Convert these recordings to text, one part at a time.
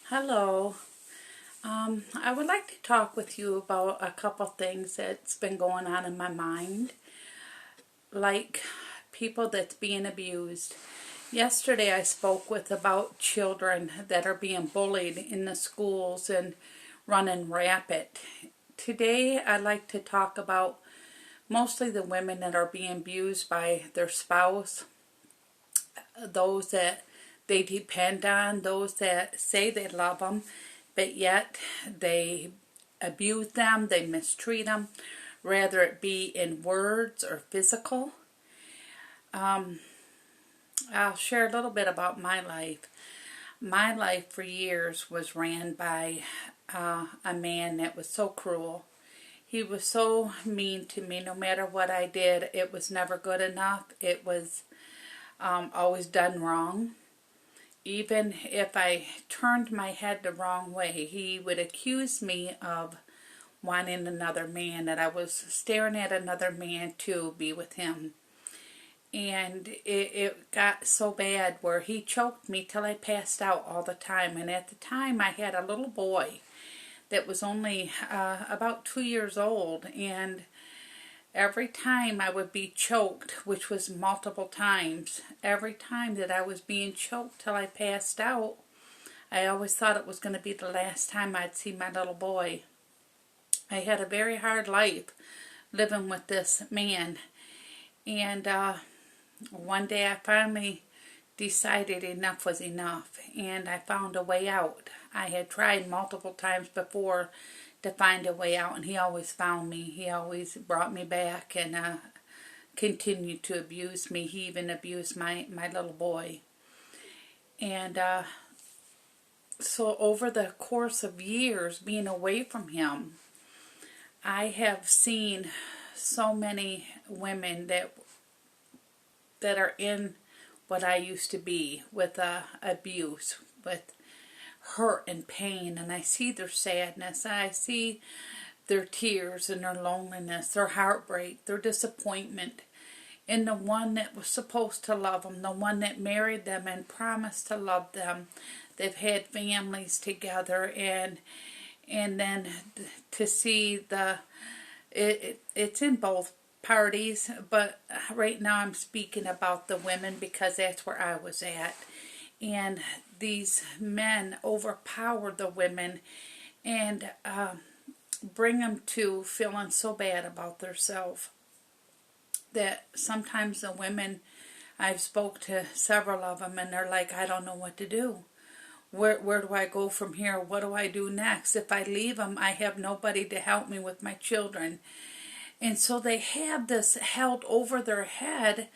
Hello. I would like to talk with you about a couple things that's been going on in my mind, like people that's being abused. Yesterday I spoke with about children that are being bullied in the schools and running rampant. Today I'd like to talk about mostly the women that are being abused by their spouse, those that they depend on, those that say they love them, but yet they abuse them, they mistreat them, whether it be in words or physical. I'll share a little bit about my life. My life for years was ran by a man that was so cruel. He was so mean to me. No matter what I did, it was never good enough. It was always done wrong. Even if I turned my head the wrong way, he would accuse me of wanting another man, that I was staring at another man to be with him. And it got so bad where he choked me till I passed out all the time. And at the time I had a little boy that was only about 2 years old, and every time I would be choked, which was multiple times, every time that I was being choked till I passed out, I always thought it was going to be the last time I'd see my little boy. I had a very hard life living with this man, and one day I finally decided enough was enough, and I found a way out. I had tried multiple times before to find a way out, and he always found me. He always brought me back and continued to abuse me. He even abused my little boy. And so over the course of years being away from him, I have seen so many women that are in what I used to be, with abuse, with hurt and pain, and I see their sadness, I see their tears and their loneliness, their heartbreak, their disappointment in the one that was supposed to love them, the one that married them and promised to love them. They've had families together, and then to see it's in both parties, but right now I'm speaking about the women because that's where I was at. And these men overpower the women and bring them to feeling so bad about themselves that sometimes the women, I've spoke to several of them, and they're like, I don't know what to do. Where do I go from here? What do I do next? If I leave them, I have nobody to help me with my children. And so they have this held over their head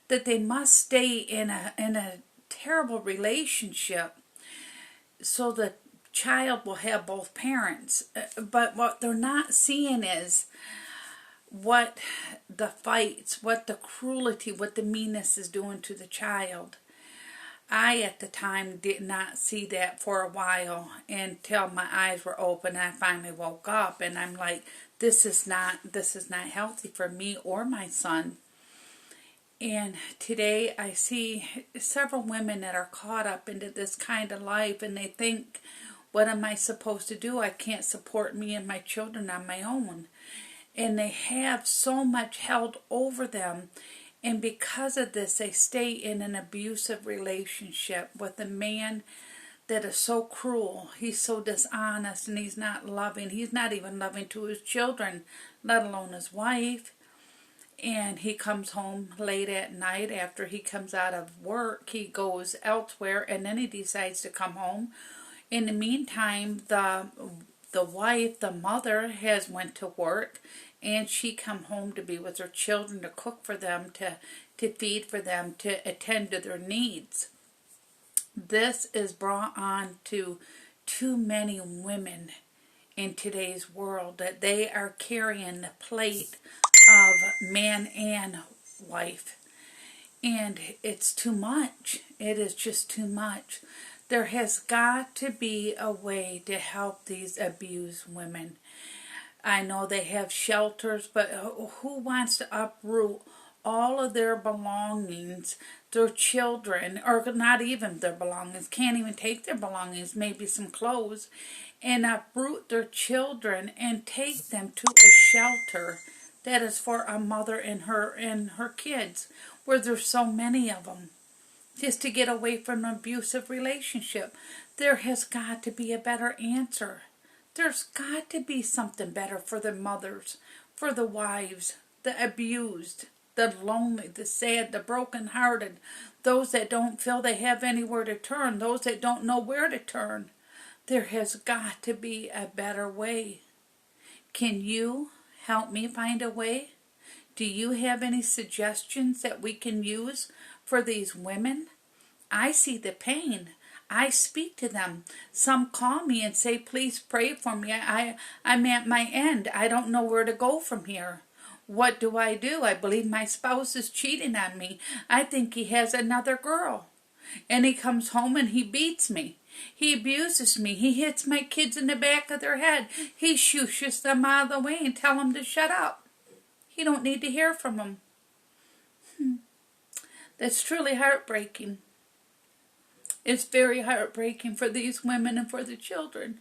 that they must stay in a terrible relationship so the child will have both parents. But what they're not seeing is what the fights, what the cruelty, what the meanness is doing to the child. I, at the time, did not see that for a while until my eyes were open and I finally woke up, and I'm like, this is not healthy for me or my son. And today I see several women that are caught up into this kind of life, and they think, what am I supposed to do? I can't support me and my children on my own. And they have so much held over them, and because of this, they stay in an abusive relationship with a man that is so cruel. He's so dishonest, and he's not loving. He's not even loving to his children, let alone his wife. And he comes home late at night after he comes out of work. He goes elsewhere, and then he decides to come home. In the meantime, the wife, the mother, has went to work, and she come home to be with her children, to cook for them, to feed for them, to attend to their needs. This is brought on to too many women in today's world, that they are carrying the plate of man and wife. And it's too much. It is just too much. There has got to be a way to help these abused women. I know they have shelters, but who wants to uproot all of their belongings, their children, or not even their belongings, can't even take their belongings, maybe some clothes, and uproot their children and take them to a shelter that is for a mother and her kids, where there's so many of them, just to get away from an abusive relationship. There has got to be a better answer. There's got to be something better for the mothers, for the wives, the abused, the lonely, the sad, the brokenhearted, those that don't feel they have anywhere to turn, those that don't know where to turn. There has got to be a better way. Can you help me find a way? Do you have any suggestions that we can use for these women? I see the pain. I speak to them. Some call me and say, please pray for me. I'm at my end. I don't know where to go from here. What do? I believe my spouse is cheating on me. I think he has another girl. And he comes home and he beats me. He abuses me. He hits my kids in the back of their head. He shushes them out of the way and tell them to shut up. You don't need to hear from them. That's truly heartbreaking. It's very heartbreaking for these women and for the children.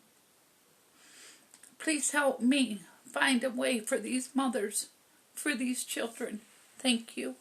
Please help me find a way for these mothers, for these children. Thank you.